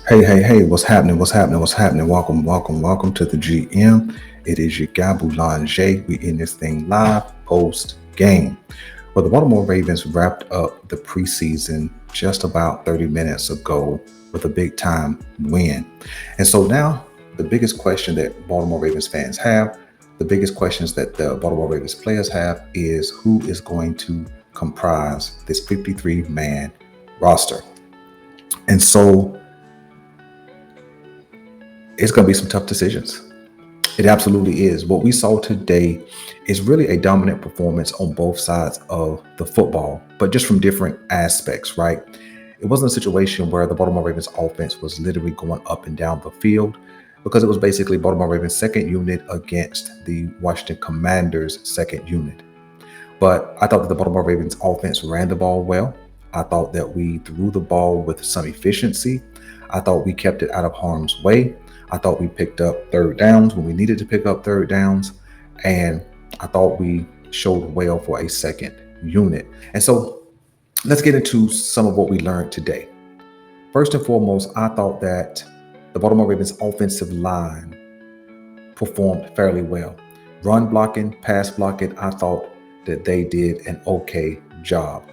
Hey, what's happening? What's happening? What's happening? Welcome to the GM. It is your guy Boulanger. We in this thing live post game. Well, the Baltimore Ravens wrapped up the preseason just about 30 minutes ago with a big time win. And so now the biggest question that Baltimore Ravens fans have, the biggest questions that the Baltimore Ravens players have is who is going to comprise this 53-man roster. And so it's going to be some tough decisions. It absolutely is. What we saw today is really a dominant performance on both sides of the football, but just from different aspects, right? It wasn't a situation where the Baltimore Ravens offense was literally going up and down the field because it was basically Baltimore Ravens second unit against the Washington Commanders second unit. But I thought that the Baltimore Ravens offense ran the ball well. I thought that we threw the ball with some efficiency. I thought we kept it out of harm's way. I thought we picked up third downs when we needed to pick up third downs. And I thought we showed well for a second unit. And so let's get into some of what we learned today. First and foremost, I thought that the Baltimore Ravens offensive line performed fairly well. Run blocking, pass blocking, I thought that they did an okay job.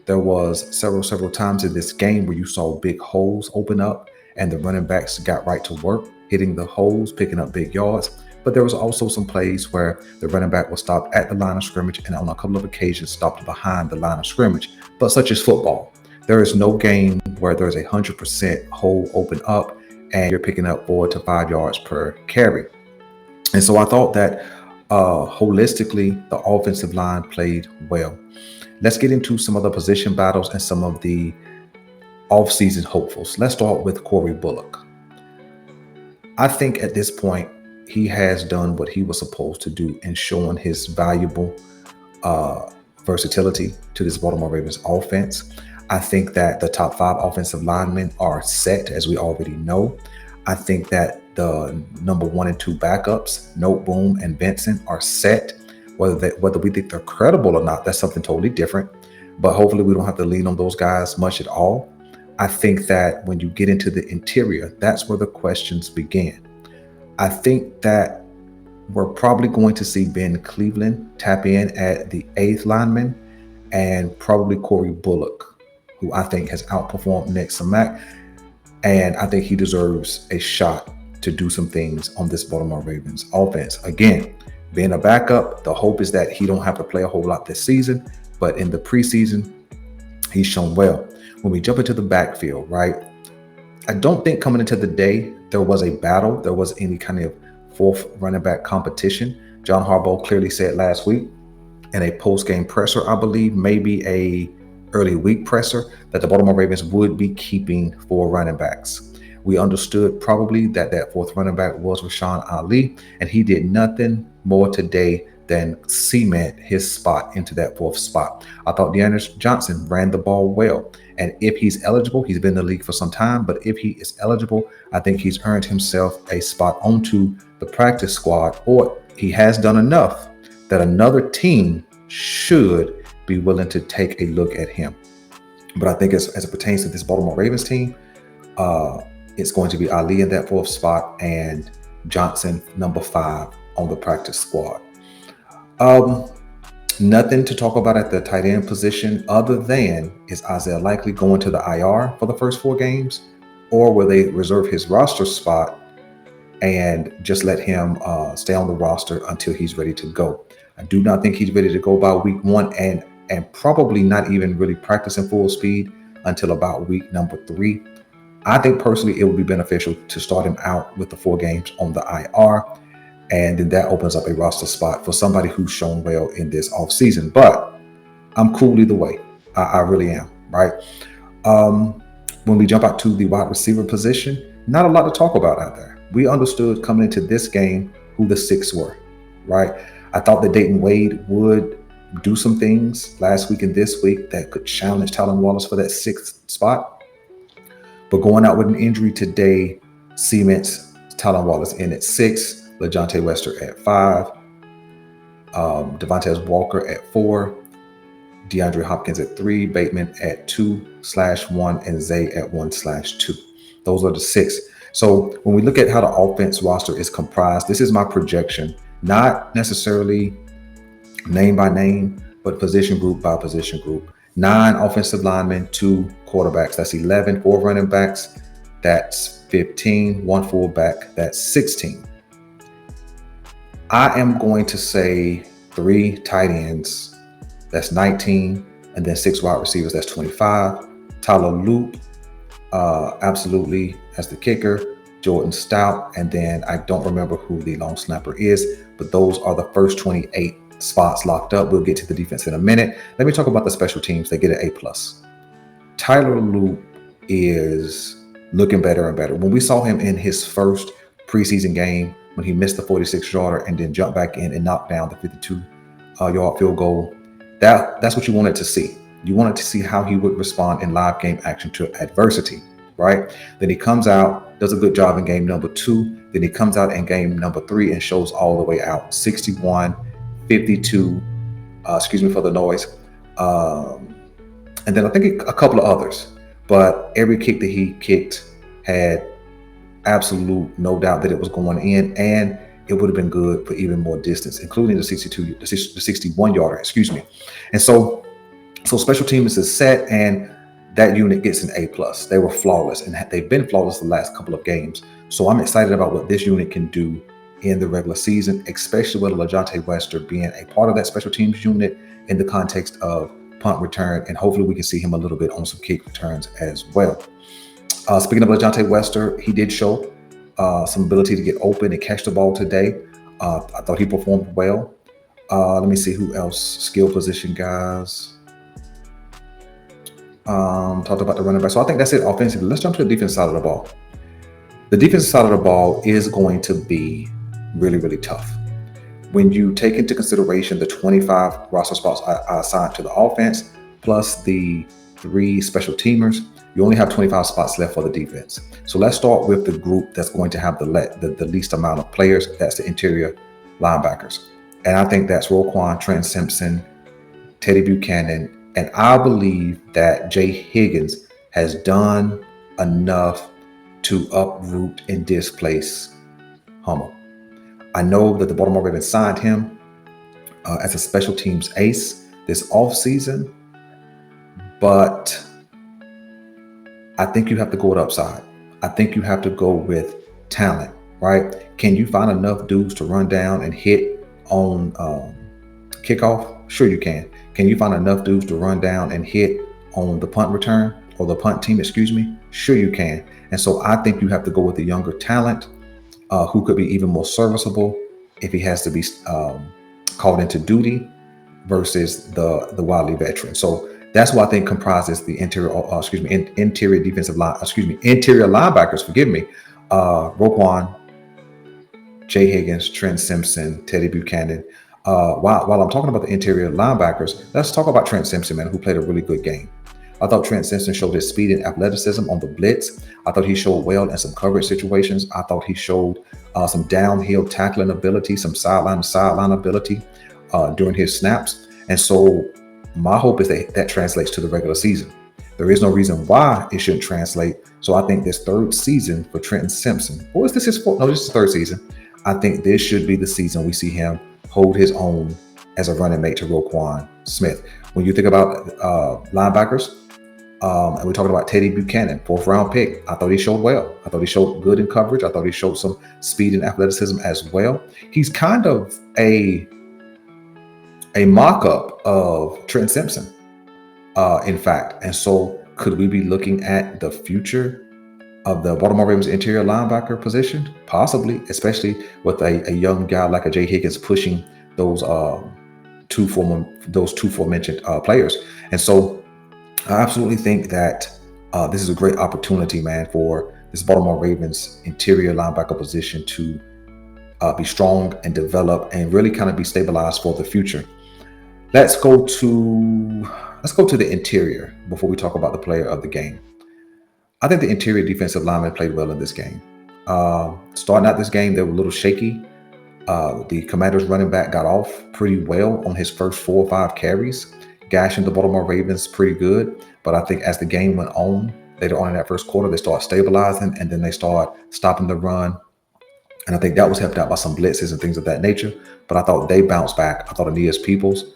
There was several times in this game where you saw big holes open up and the running backs got right to work, hitting the holes, picking up big yards. But there was also some plays where the running back was stopped at the line of scrimmage and on a couple of occasions stopped behind the line of scrimmage. But such as football, there is no game where there's 100% hole open up and you're picking up 4 to 5 yards per carry. And so I thought that holistically, the offensive line played well. Let's get into some of the position battles and some of the offseason hopefuls. Let's start with Corey Bullock. I think at this point, he has done what he was supposed to do in showing his valuable versatility to this Baltimore Ravens offense. I think that the top five offensive linemen are set, as we already know. I think that the number one and two backups, Noteboom and Benson, are set. Whether we think they're credible or not, that's something totally different. But hopefully we don't have to lean on those guys much at all. I think that when you get into the interior, that's where the questions begin. I think that we're probably going to see Ben Cleveland tap in at the eighth lineman and probably Corey Bullock, who I think has outperformed Nick Samac. And I think he deserves a shot to do some things on this Baltimore Ravens offense. Again, being a backup, the hope is that he don't have to play a whole lot this season, but in the preseason, he's shown well. When we jump into the backfield, right? I don't think coming into the day, there was a battle. There was any kind of fourth running back competition. John Harbaugh clearly said last week in a post-game presser, I believe, maybe a early week presser, that the Baltimore Ravens would be keeping four running backs. We understood probably that fourth running back was Rashawn Ali, and he did nothing more today than cement his spot into that fourth spot. I thought Deandre Johnson ran the ball well. And if he's eligible, he's been in the league for some time, but if he is eligible, I think he's earned himself a spot onto the practice squad, or he has done enough that another team should be willing to take a look at him. But I think as it pertains to this Baltimore Ravens team, it's going to be Ali in that fourth spot and Johnson, number 5, on the practice squad. Nothing to talk about at the tight end position other than is Isaiah likely going to the IR for the first 4 games, or will they reserve his roster spot and just let him stay on the roster until he's ready to go? I do not think he's ready to go by week 1 and probably not even really practicing full speed until about week number 3. I think personally it would be beneficial to start him out with the 4 games on the IR. And then that opens up a roster spot for somebody who's shown well in this offseason. But I'm cool either way. I really am, right? When we jump out to the wide receiver position, not a lot to talk about out there. We understood coming into this game who the 6 were, right? I thought that Dayton Wade would do some things last week and this week that could challenge Tylan Wallace for that 6th spot. But going out with an injury today cements Tylan Wallace in at 6. LaJohntay Wester at 5, Devontae Walker at 4, DeAndre Hopkins at 3, Bateman at 2/1, and Zay at 1/2. Those are the 6. So when we look at how the offense roster is comprised, this is my projection, not necessarily name by name, but position group by position group. 9 offensive linemen, 2 quarterbacks. That's 11. 4 running backs. That's 15. 1 fullback. That's 16. I am going to say 3 tight ends. That's 19. And then 6 wide receivers. That's 25. Tyler Loop, absolutely, as the kicker. Jordan Stout. And then I don't remember who the long snapper is, but those are the first 28 spots locked up. We'll get to the defense in a minute. Let me talk about the special teams. They get an A+. Tyler Loop is looking better and better. When we saw him in his first preseason game, when he missed the 46-yarder and then jumped back in and knocked down the 52-yard field goal, that's what you wanted to see. You wanted to see how he would respond in live game action to adversity, right? Then he comes out, does a good job in game number 2. Then he comes out in game number 3 and shows all the way out. 61, 52, excuse me for the noise. And then I think a couple of others. But every kick that he kicked had absolute no doubt that it was going in, and it would have been good for even more distance, including the 61-yarder, excuse me. And so special teams is set, and that unit gets an A+. They were flawless, and they've been flawless the last couple of games. So I'm excited about what this unit can do in the regular season, especially with LaJohntay Wester being a part of that special teams unit in the context of punt return, and hopefully we can see him a little bit on some kick returns as well. Speaking of LaJohntay Wester, he did show some ability to get open and catch the ball today. I thought he performed well. Let me see who else. Skill position guys. Talked about the running back. So I think that's it offensively. Let's jump to the defensive side of the ball. The defensive side of the ball is going to be really, really tough. When you take into consideration the 25 roster spots I assigned to the offense, plus the 3 special teamers, you only have 25 spots left for the defense. So let's start with the group that's going to have the least amount of players. That's the interior linebackers. And I think that's Roquan, Trent Simpson, Teddy Buchanan, and I believe that Jay Higgins has done enough to uproot and displace Hummel. I know that the Baltimore Ravens signed him as a special teams ace this offseason, but I think you have to go with upside. I think you have to go with talent, right? Can you find enough dudes to run down and hit on kickoff? Sure you can. Can you find enough dudes to run down and hit on the punt return or the punt team, excuse me? Sure you can. And so I think you have to go with the younger talent who could be even more serviceable if he has to be called into duty versus the wildly veteran. So that's what I think comprises the interior defensive line, interior linebackers, forgive me. Roquan, Jay Higgins, Trent Simpson, Teddy Buchanan. While I'm talking about the interior linebackers, let's talk about Trent Simpson, man, who played a really good game. I thought Trent Simpson showed his speed and athleticism on the blitz. I thought he showed well in some coverage situations. I thought he showed some downhill tackling ability, some sideline ability during his snaps. And so my hope is that translates to the regular season. There is no reason why it shouldn't translate. So I think this 3rd season for Trenton Simpson, or is this his 4th? No, this is the 3rd season. I think this should be the season we see him hold his own as a running mate to Roquan Smith. When you think about linebackers, and we're talking about Teddy Buchanan, 4th round pick. I thought he showed well. I thought he showed good in coverage. I thought he showed some speed and athleticism as well. He's kind of a mock-up of Trent Simpson, in fact. And so could we be looking at the future of the Baltimore Ravens interior linebacker position? Possibly, especially with a young guy like a Jay Higgins pushing those two aforementioned players. And so I absolutely think that this is a great opportunity, man, for this Baltimore Ravens interior linebacker position to be strong and develop and really kind of be stabilized for the future. Let's go to the interior before we talk about the player of the game. I think the interior defensive linemen played well in this game. Starting out this game, they were a little shaky. The Commanders running back got off pretty well on his first 4 or 5 carries, gashing the Baltimore Ravens pretty good. But I think as the game went on, later on in that first quarter, they start stabilizing, and then they start stopping the run. And I think that was helped out by some blitzes and things of that nature. But I thought they bounced back. I thought Aeneas Peoples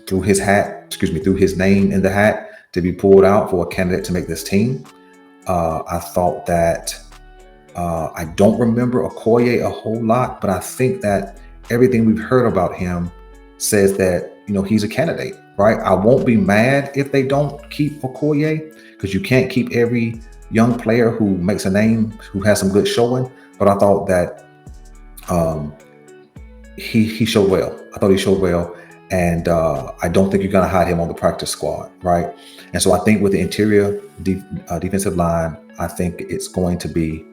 threw threw his name in the hat to be pulled out for a candidate to make this team. I thought that I don't remember Okoye a whole lot, but I think that everything we've heard about him says that, he's a candidate, right? I won't be mad if they don't keep Okoye, because you can't keep every young player who makes a name, who has some good showing. But I thought that he showed well. I thought he showed well. And I don't think you're going to hide him on the practice squad, right? And so I think with the interior defensive line, I think it's going to be,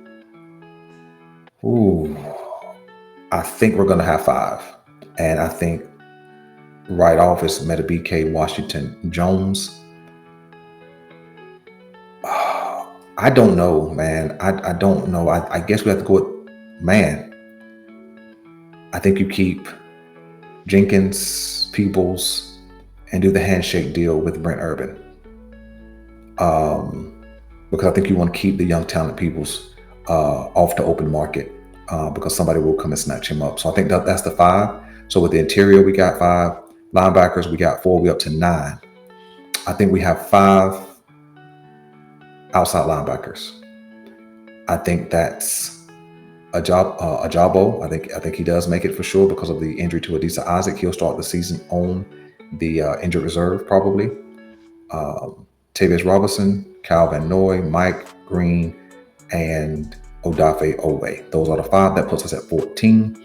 I think we're going to have 5. And I think right off is Metabike Washington Jones. I don't know, man. I don't know. I guess we have to go with, man. I think you keep Jenkins, Peoples, and do the handshake deal with Brent Urban. Because I think you want to keep the young talent Peoples off the open market, because somebody will come and snatch him up. So I think that's the 5. So with the interior, we got 5. Linebackers, we got 4. We up to 9. I think we have 5 outside linebackers. I think that's Ajabo. I think he does make it for sure because of the injury to Adisa Isaac. He'll start the season on the injured reserve probably. Tavius Robinson, Calvin Noy, Mike Green, and Odafe Owe. Those are the 5. That puts us at 14.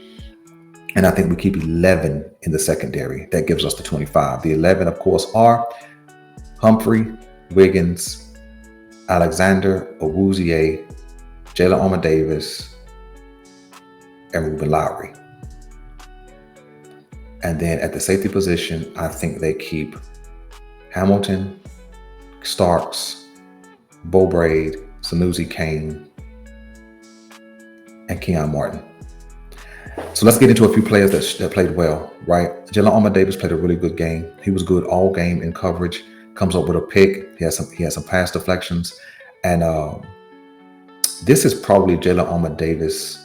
And I think we keep 11 in the secondary. That gives us the 25. The 11, of course, are Humphrey, Wiggins, Alexander, Owuzie, Jalen Armour-Davis, and Ruben Lowry. And then at the safety position, I think they keep Hamilton, Starks, Bo Braid, Sanusi Kane, and Keon Martin. So let's get into a few players that played well, right? Jalen Armour-Davis played a really good game. He was good all game in coverage. Comes up with a pick. He has some pass deflections, and this is probably Jalen Armour-Davis'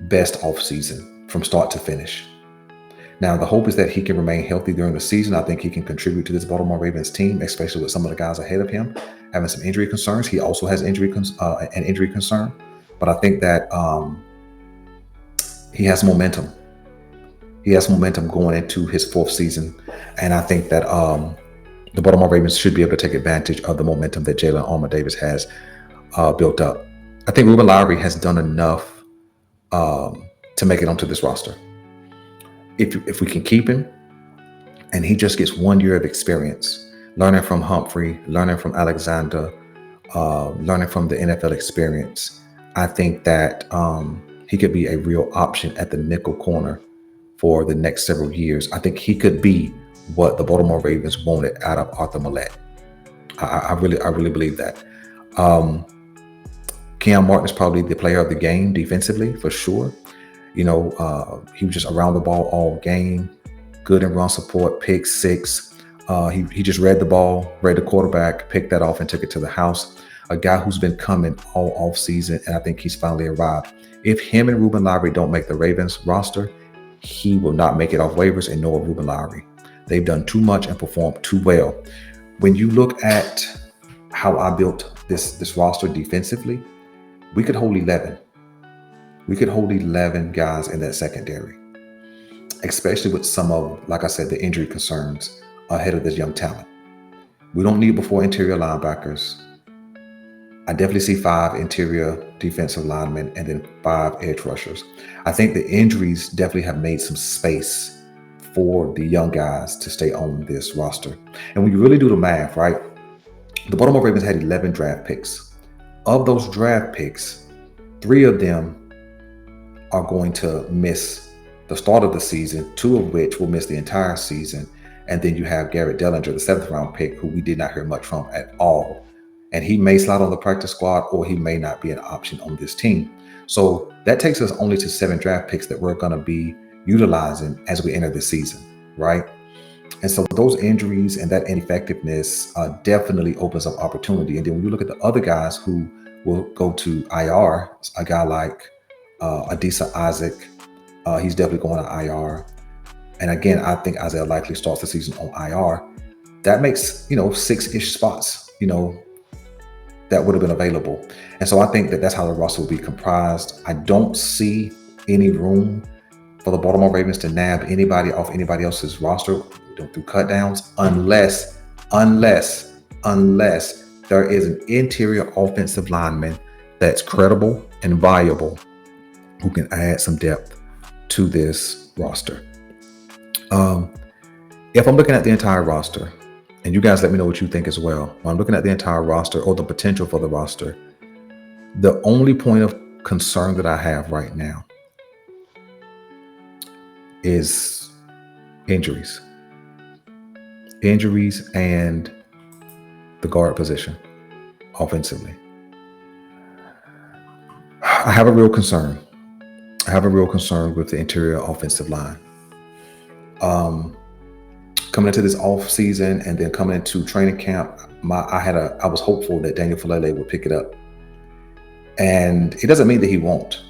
best offseason from start to finish. Now, the hope is that he can remain healthy during the season. I think he can contribute to this Baltimore Ravens team, especially with some of the guys ahead of him having some injury concerns. He also has an injury concern, but I think that he has momentum. He has momentum going into his 4th season, and I think that the Baltimore Ravens should be able to take advantage of the momentum that Jalen Armour-Davis has built up. I think Ruben Lowry has done enough to make it onto this roster. If we can keep him, and he just gets 1 year of experience, learning from Humphrey, learning from Alexander, learning from the NFL experience, I think that he could be a real option at the nickel corner for the next several years. I think he could be what the Baltimore Ravens wanted out of Arthur Millette. I really believe that. Keon Martin is probably the player of the game defensively for sure. He was just around the ball all game, good in run support, pick 6. He just read the ball, read the quarterback, picked that off and took it to the house. A guy who's been coming all off season, and I think he's finally arrived. If him and Ruben Lowry don't make the Ravens roster, he will not make it off waivers, and nor Ruben Lowry. They've done too much and performed too well. When you look at how I built this roster defensively, we could hold 11. We could hold 11 guys in that secondary, especially with some of, like I said, the injury concerns ahead of this young talent. We don't need before interior linebackers. I definitely see 5 interior defensive linemen and then 5 edge rushers. I think the injuries definitely have made some space for the young guys to stay on this roster. And when you really do the math, right, the Baltimore Ravens had 11 draft picks. Of those draft picks, 3 of them are going to miss the start of the season, 2 of which will miss the entire season. And then you have Garrett Dellinger, the 7th round pick, who we did not hear much from at all. And he may slide on the practice squad, or he may not be an option on this team. So that takes us only to 7 draft picks that we're going to be utilizing as we enter the season, right? And so those injuries and that ineffectiveness definitely opens up opportunity. And then when you look at the other guys who will go to IR, a guy like Adisa Isaac, he's definitely going to IR. And again, I think Isaiah likely starts the season on IR. That makes, 6-ish spots, that would have been available. And so I think that that's how the roster will be comprised. I don't see any room for the Baltimore Ravens to nab anybody off anybody else's roster through cutdowns, unless there is an interior offensive lineman that's credible and viable who can add some depth to this roster. If I'm looking at the entire roster, and you guys let me know what you think as well, when I'm looking at the entire roster or the potential for the roster, the only point of concern that I have right now is injuries and the guard position offensively. I have a real concern with the interior offensive line. Coming into this off season and then coming into training camp, I was hopeful that Daniel Falele would pick it up. And it doesn't mean that he won't.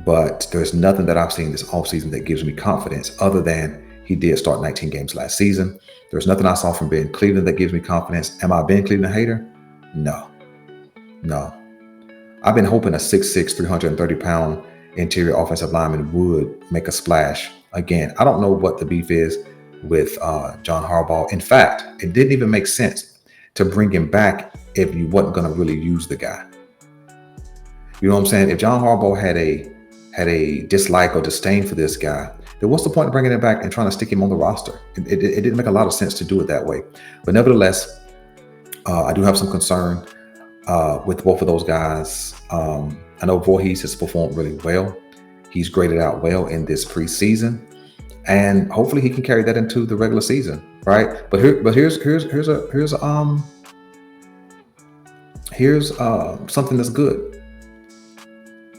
But there's nothing that I've seen this offseason that gives me confidence other than he did start 19 games last season. There's nothing I saw from Ben Cleveland that gives me confidence. Am I a Ben Cleveland hater? No. I've been hoping a 6'6", 330-pound interior offensive lineman would make a splash. Again, I don't know what the beef is with John Harbaugh. In fact, it didn't even make sense to bring him back if you wasn't going to really use the guy. You know what I'm saying? If John Harbaugh had a dislike or disdain for this guy, then what's the point of bringing him back and trying to stick him on the roster? It didn't make a lot of sense to do it that way. But nevertheless, I do have some concern with both of those guys. I know Voorhees has performed really well. He's graded out well in this preseason, and hopefully he can carry that into the regular season, right? But here's something that's good.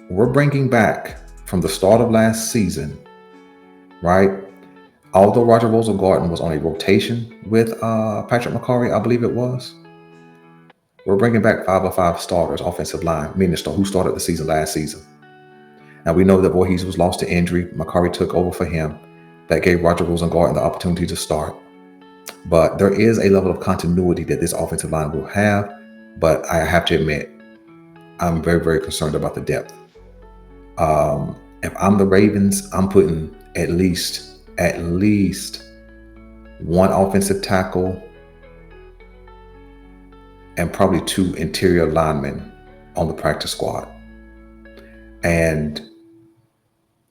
We're bringing back from the start of last season, right? Although Roger Rosengarten was on a rotation with Patrick McCarry, I believe it was. We're bringing back 5 of 5 starters, offensive line, meaning who started the season last season. Now we know that Voorhees was lost to injury. McCarry took over for him. That gave Roger Rosengarten the opportunity to start. But there is a level of continuity that this offensive line will have. But I have to admit, I'm very, very concerned about the depth. If I'm the Ravens, I'm putting at least one offensive tackle and probably 2 interior linemen on the practice squad. And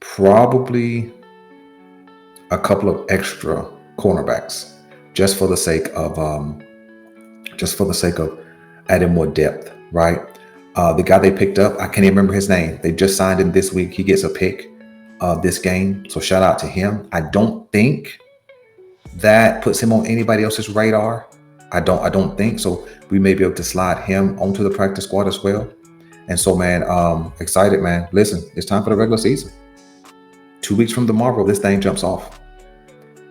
probably a couple of extra cornerbacks just for the sake of adding more depth, right? The guy they picked up, I can't even remember his name. They just signed him this week. He gets a pick this game, so shout out to him. I don't think that puts him on anybody else's radar. I don't think so. We may be able to slide him onto the practice squad as well. And so, man, excited, man. Listen, it's time for the regular season. 2 weeks from tomorrow, this thing jumps off.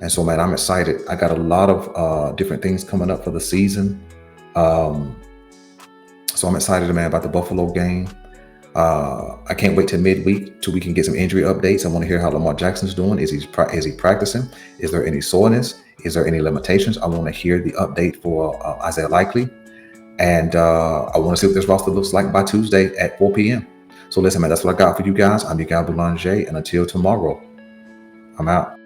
And so, man, I'm excited. I got a lot of different things coming up for the season. So I'm excited, man, about the Buffalo game. I can't wait till midweek till we can get some injury updates. I want to hear how Lamar Jackson's doing. Is he practicing? Is there any soreness? Is there any limitations? I want to hear the update for Isaiah Likely. And I want to see what this roster looks like by Tuesday at 4 p.m. So listen, man, that's what I got for you guys. I'm your guy, Boulanger. And until tomorrow, I'm out.